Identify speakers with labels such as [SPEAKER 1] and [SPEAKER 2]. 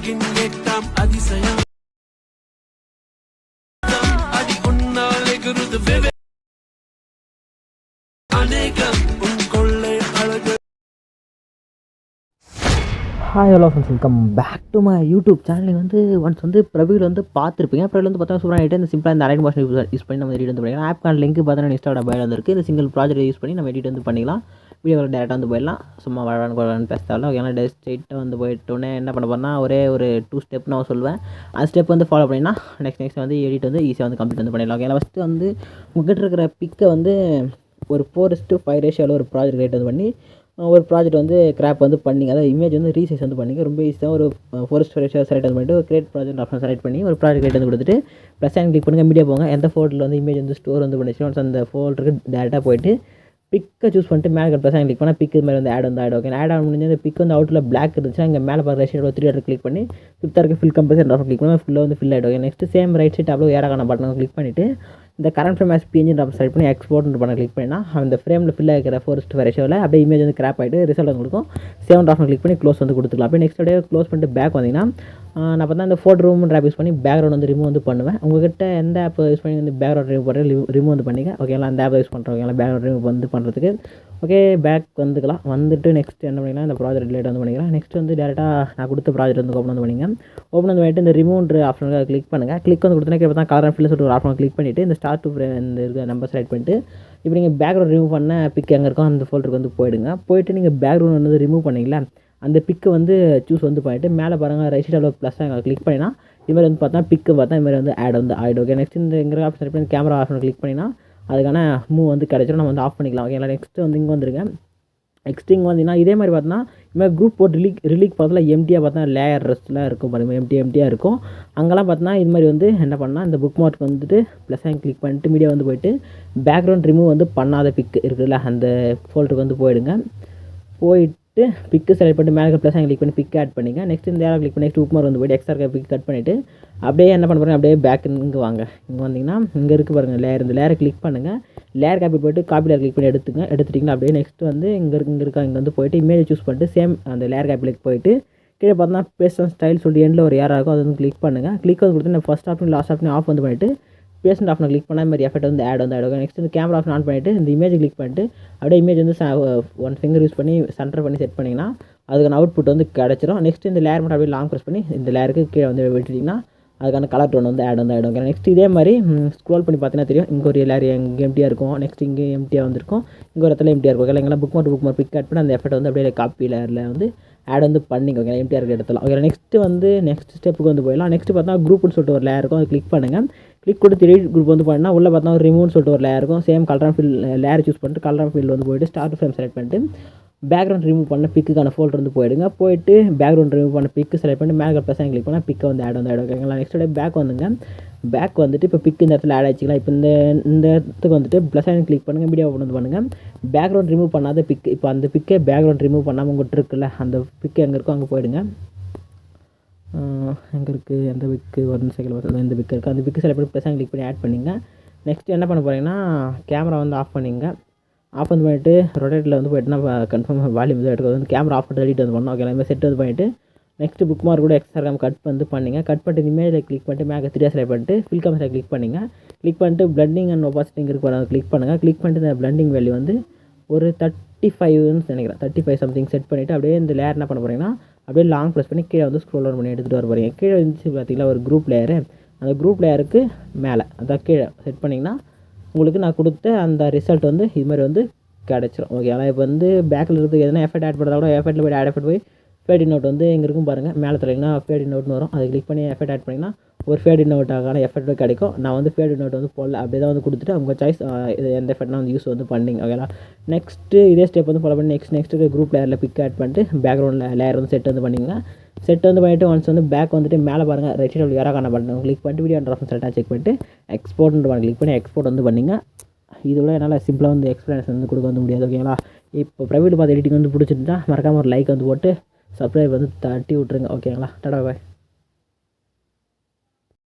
[SPEAKER 1] உலகின் 8ஆம் அதிசயம் அடி உன்னாலே குருது அநேகம் உன் கொள்ளை அழகு.
[SPEAKER 2] Hi hello friends, welcome back to my YouTube channel. Once பிரபீல் பார்த்துருப்பீங்க. பிரபீல் பார்த்தா சூப்பராக ஆகிட்டு இந்த சிம்பிளாக இந்த அரைன் மாஷன் யூஸ் பண்ணி நம்ம எடிட் பண்ணிக்கலாம். ஆப்கான லிங்க் பார்த்தா இன்ஸ்டாவோட பயோல இருக்குது. இந்த சிங்கிள் ப்ராஜெக்ட் யூஸ் பண்ணி நம்ம எடிட் பண்ணிக்கலாம். வீடியோவில் டேரெக்டாக போயிடலாம். சும்மா வளரான்னு பேசுதாலும் ஓகேங்களா. ஸ்ட்ரெயிட்டாக போயிட்டோன்னே என்ன பண்ண போனால் ஒரே ஒரு 2 ஸ்டெப் நான் சொல்லுவேன். அந்த ஸ்டெப் ஃபாலோ பண்ணிங்கன்னா நெக்ஸ்ட் எடிட் ஈஸியாக கம்ப்ளீட் பண்ணிடலாம். ஓகேங்களா. ஃபஸ்ட்டு உங்கள்கிட்ட இருக்கிற பிக்கை ஒரு 4:5 ரேஷியோவில் ஒரு ப்ராஜெக்ட் ரேட் பண்ணி ஒரு ப்ராஜெக்ட் கிராப் பண்ணிங்க. அதாவது இமேஜ் ரீசைஸ் பண்ணிங்க. ரொம்ப ஈஸியாக ஒரு 4:5 ரேஷியோ செலக்ட் பண்ணிட்டு ஒரு கிரியேட் ப்ராஜெக்ட் ஆப்ஷன் செலக்ட் பண்ணி ஒரு ப்ராஜெக்ட் ரேட் கொடுத்துட்டு ப்ளஸ் அண்ட் கிளிக் பண்ணுங்கள். மீடியா போங்க. எந்த ஃபோல்டரில் இமேஜ் ஸ்டோர் பண்ணிச்சு அந்த ஃபோல்டருக்கு டேரெக்டாக போயிட்டு பிக்கை சூஸ் பண்ணிட்டு மேலே ப்ளஸ் அண்ட் கிளிக் பண்ணால் பிக்கு மாதிரி add add okay. Add on முடிஞ்சு அந்த பிக் அவுட்டில் பிளாக் இருந்துச்சுன்னா இங்கே மேலே பார்க்குற ரேஷியோ 3 கிளிக் பண்ணி 5th ஃபில் கம்பல்சரி கிளிக் பண்ணி ஃபுல்லாக ஃபில் ஆகிடும். Okay. Next same right side அவ்வளோ ஏறாக்கான பட்டன் கிளிக் பண்ணிவிட்டு இந்த current frame as PNG select பண்ணி எக்ஸ்போர்ட் பண்ண கிளிக் பண்ணினா அந்த ஃப்ரேமில் ஃபில் ஆகிற 4:5 ரேஷியோவில் அப்படியே இமேஜ் கிராப் ஆகிட்டு ரிசல்ட் கொடுக்கும். 7 கிளிக் பண்ணி க்ளோஸ் கொடுத்துக்கலாம். அப்படியே நெக்ஸ்ட் அப்படியே க்ளோஸ் பண்ணிட்டு பேக் வந்தீங்கன்னா நான் பார்த்தா இந்த ஃபோட்டோ ரூம் ஆப் யூஸ் பண்ணி பேக்ரவுண்ட் ரிமூவ் பண்ணுவேன். உங்கள்கிட்ட எந்த ஆப் யூஸ் பண்ணி பேக்ரவுண்ட் ரிமூவ் பண்ணுறது ரிமூவ் பண்ணிங்க. ஓகேங்களா. அந்த ஆப் யூஸ் பண்ணுறோம். ஓகேங்களா. பேக்ரவுண்ட் ரிமூவ் பண்ணுறதுக்கு ஓகே. பேக் வந்துக்கலாம். நெக்ஸ்ட் என்ன பண்ணிக்கலாம், இந்த ப்ராஜெக்ட் ரிலேட் பண்ணிக்கலாம். நெக்ஸ்ட் டேரெக்டாக நான் கொடுத்த ப்ராஜெக்ட் ஓப்பன் பண்ணிங்க. ஓப்பன் பண்ணிட்டு இந்த ரிமூவ் ஆப்ஷனுக்கு கிளிக் பண்ணுங்கள். கிளிக் கொடுத்தோன்னே பார்த்தா கலர் அண்ட் ஃபில் சொல்லிட்டு ஒரு ஆப்ஷன் கிளிக் பண்ணிவிட்டு இந்த ஸ்டார்ட் டு இந்த இருக்க நம்பர் செலக்ட் பண்ணிட்டு இப்போ நீங்கள் பேக்ரவுண்ட் ரிமூவ் பண்ண பிக் எங்கே இருக்கோ அந்த ஃபோல்டருக்கு போயிடுங்க. போயிட்டு நீங்கள் பேக்ரவுண்ட் ரிமூவ் பண்ணிங்களா அந்த பிக்கை சூஸ் பண்ணிட்டு மேலே பாருங்கள் ரைட் சைடில் ப்ளஸ் அங்கே கிளிக் பண்ணினா இதுமாதிரி பார்த்தா பிக்கு பார்த்தா இதுமாதிரி ஆட் ஆகிடும். ஓகே. நெக்ஸ்ட் இந்த எங்கே ஆப்ஷன் செலக்ட் பண்ணி கேமரா ஆப்ஷன் கிளிக் பண்ணினா அதுக்கான மூவ் கிடைச்சிடும். நம்ம ஆஃப் பண்ணிக்கலாம். ஓகேங்களா. நெக்ஸ்ட்டு இங்கே வந்துருங்க. நெக்ஸ்ட் இங்கே வந்தீங்கன்னா இதே மாதிரி பார்த்தோன்னா இதுமாதிரி குரூப் போட்டு ரிலீக் பார்த்தா எம்டியாக பார்த்தா லேயர் ரெஸ்ட்லாம் இருக்கும் பாருங்கள். எம்டியாக இருக்கும். அங்கெல்லாம் பார்த்தோன்னா இது மாதிரி என்ன பண்ணால் இந்த புக் மார்க் ப்ளஸ் ஆகி கிளிக் பண்ணிட்டு மீடியா போயிட்டு பேக்ரவுண்ட் ரிமூவ் பண்ணாத பிக் இருக்குதுல்ல அந்த ஃபோல்டருக்கு போயிடுங்க. போயிட்டு பிக்கு செலக்ட் பண்ணிட்டு மேலே ப்ளஸ் ஆகி கிளிக் பண்ணி பிக் ஆட் பண்ணிங்க. நெக்ஸ்ட் இந்த ஏரோ கிளிக் பண்ணி நெக்ஸ்ட் புக் மார்க் போய்ட்டு எக்ஸ்ட்ரா பிக் கட் பண்ணிவிட்டு அப்படியே என்ன பண்ண போகிறேன் அப்படியே பேக் இங்கே வாங்க. இங்கே வந்தீங்கன்னா இங்கே இருக்குது பாருங்கள் லேயர். இந்த லேயரை கிளிக் பண்ணுங்கள். லேயர் காப்பி போய்ட்டு காப்பி லேயர் கிளிக் பண்ணி எடுத்துட்டிங்கன்னா அப்படியே நெக்ஸ்ட் இங்கே இருக்கா இங்கே போய்ட்டு இமேஜ் சூஸ் பண்ணிட்டு சேம் அந்த லேயர் காப்பியில் போய்ட்டு கீழே பார்த்தா பேஸ்ட் அண்ட் ஸ்டைல் சொல்லிட்டு எண்டில் ஒரு ஏரோ இருக்கும். அது கிளிக் பண்ணுங்கள். கிளிக் கொடுத்து நான் first option last option off பண்ணிவிட்டு பேஸ்ட் ஆப்ஷன் கிளிக் பண்ணால் மாதிரி எஃபெக்ட் ஆட் ஆகும். நெக்ஸ்ட் இந்த கேமரா ஆப்ஷன் ஆன் பண்ணிவிட்டு இந்த இமேஜ் கிளிக் பண்ணிட்டு அப்படியே இமேஜ் 1 ஃபிங்கர் யூஸ் பண்ணி சென்டர் பண்ணி செட் பண்ணிங்கன்னா அதுக்கான அவுட்புட் கிடச்சிரும். நெக்ஸ்ட் இந்த லேயர் மட்டும் அப்படியே லாங் ப்ரெஸ் பண்ணி இந்த லேயருக்கு கீழே விட்டுட்டிங்கன்னா அதுக்கான கலர் டோன் ஆட் ஆகிடும். நெக்ஸ்ட் இதே மாதிரி ஸ்க்ரோல் பண்ணி பார்த்தீங்கன்னா தெரியும். இங்கே ஒரு லேயர் இங்கே எம்டியாக இருக்கும். நெக்ஸ்ட் இங்கே எம்டியாக வந்திருக்கும். இங்கே ஒரு இடத்துல எம்டியாக இருக்கும். இல்லைங்களா. புக் மார்க் பிக் ஆட் பண்ணி அந்த எஃபெக்ட் அப்படியே காப்பி லேயரில் ஆட் பண்ணிங்க. ஓகே. எம்டிஆர் இருக்கிற இடத்துல. ஓகே. நெக்ஸ்ட் ஸ்டெப்புக்கு போயிடலாம். நெக்ஸ்ட் பார்த்தா குரூப்னு சொல்லிட்டு ஒரு லேயர் இருக்கும். அதை கிளிக் பண்ணுங்கள். கிளிக் கொடுத்து எடிட் குரூப் பண்ணால் உள்ளே பார்த்தா ஒரு ரிமூவ்னு சொல்லிட்டு ஒரு லேயர் இருக்கும். Same colour fill layer choose பண்ணிட்டு கலர் ஃபில் போயிட்டு ஸ்டார்ட் ஃப்ரேம் செலக்ட் பண்ணிட்டு பேக்ரவுண்ட் ரிமூவ் பண்ண பிக்குக்கான ஃபோல்டர் போயிடுங்க. போயிட்டு பேக்ரவுண்ட் ரிமூவ் பண்ண பிக்கு செலக்ட் பண்ணி மேலே ப்ளஸ் கிளிக் பண்ணால் பிக்கை ஆட் ஆகிடும். ஓகேங்களா. நெக்ஸ்ட் பேக் வந்துங்க. பேக் இப்போ பிக்கு இந்த இடத்துல ஆட் ஆகிடுச்சிங்களா. இப்போ இந்த இடத்துக்கு ப்ளஸ் கிளிக் பண்ணுங்கள். மீடியா ஓப்பன் பண்ணுங்கள். பேக்ரவுண்ட் ரிமூவ் பண்ணாத பிக்கு இப்போ அந்த பிக்கே பேக்ரவுண்ட் ரிமூவ் பண்ணாமல் உங்கள்கிட்ட இருக்குல்ல அந்த பிக்கு எங்கே இருக்கோ அங்கே போயிடுங்க. எங்கே இருக்குது எந்த பிக்கு 1 செகண்ட் பார்த்தா இந்த பிக்கு இருக்குது. அந்த பிக்கு செலக்ட் பண்ணி ப்ளஸ் கிளிக் பண்ணி ஆட் பண்ணிங்க. நெக்ஸ்ட் என்ன பண்ண போகிறீங்கன்னா கேமரா ஆஃப் பண்ணிங்க. ஆஃப் பண்ணிவிட்டு ரொட்டேட்டில் போய்ட்டுனா கன்ஃபார்ம் வால்யூம் எடுக்கிறது கேமரா ஆஃப் பண்ணிட்டு எடிட் பண்ணோம். ஓகே. எல்லாமே செட் பண்ணிவிட்டு நெக்ஸ்ட் புக் மார்க் கூட எக்ஸ்ட்ரா கட் பண்ணிங்க. கட் பண்ணிட்டு இமேஜில் கிளிக் பண்ணிட்டு மேலே 3 செலக்ட் பண்ணிட்டு ஃபில் கம்ஸை கிளிக் பண்ணிங்க. கிளிக் பண்ணிட்டு பிளண்டிங் அண்ட் ஒபாசிட்டி இருக்கு கிளிக் பண்ணுங்கள். கிளிக் பண்ணிட்டு இந்த பிளண்டிங் வேல்யூ ஒரு 35ன்னு நினைக்கிறேன் 35 சம்திங் செட் பண்ணிவிட்டு அப்படியே இந்த லேயர் என்ன பண்ண போகிறீங்கன்னா அப்படியே லாங் ப்ரெஸ் பண்ணி கீழே ஸ்க்ரோல் டவுன் பண்ணி எடுத்துகிட்டு வர போகிறீங்க. கீழே இருந்துச்சு பார்த்தீங்களா ஒரு குரூப் லேயரு. அந்த குரூப் லேயருக்கு மேலே அதான் கீழே செட் பண்ணிங்கன்னா உங்களுக்கு நான் கொடுத்த அந்த ரிசல்ட் இது மாதிரி கிடச்சிரும். ஓகே. ஆனால் இப்போ பேக்கில் இருந்து எதனா எஃபெக்ட் ஆட் பண்ணுறதா கூட எஃபெக்ட்டில் போய்ட்டு ஆட் எஃபெக்ட் போய் ஃபேட் இன் அவுட் இங்கே இருக்கும் பாருங்கள். மேலே தரீங்கன்னா ஃபேட் இன் அவுட்னு வரும். அதை கிளிக் பண்ணி எஃபெக்ட் ஆட் பண்ணிங்கன்னா ஒரு ஃபேட் இன் அவுட்டான எஃபெக்ட் கிடைக்கும். நான் ஃபேட் இன் அவுட் போடல அப்படியே தான் கொடுத்துட்டு உங்கள் சாய்ஸ் இது எந்த எஃபெக்ட்னா யூஸ் பண்ணிங்க. ஓகேங்களா. நெக்ஸ்ட்டு இதே ஸ்டெப் ஃபாலோ பண்ணி நெக்ஸ்ட் குரூப் லேயரில் பிக் ஆட் பண்ணிட்டு பேக்ரவுண்டில் லேயர் செட் பண்ணிங்க. செட் பண்ணிவிட்டு ஒன்ஸ் பேக் மேலே பாருங்கள் ரைட் சைடில் யாராக்கான பட்டன் கிளிக் பண்ணிட்டு வீடியோ அண்ட் ஆப்ஷன் செட்டாக செக் பண்ணிட்டு எக்ஸ்போர்ட்னு கிளிக் பண்ணி எக்ஸ்போர்ட் பண்ணிங்க. இதோட என்னால் சிம்பிளாக எக்ஸ்ப்ளனேஷன் கொடுக்க முடியாது. ஓகேங்களா. இப்போ ப்ரைவேட் பார்த்து எடிட்டிங் பிடிச்சிருந்தா மறக்காமல் ஒரு லைக் போட்டு சப்ஸ்கிரைப் தட்டி விட்ருங்க. ஓகேங்களா. டாடா பாய்.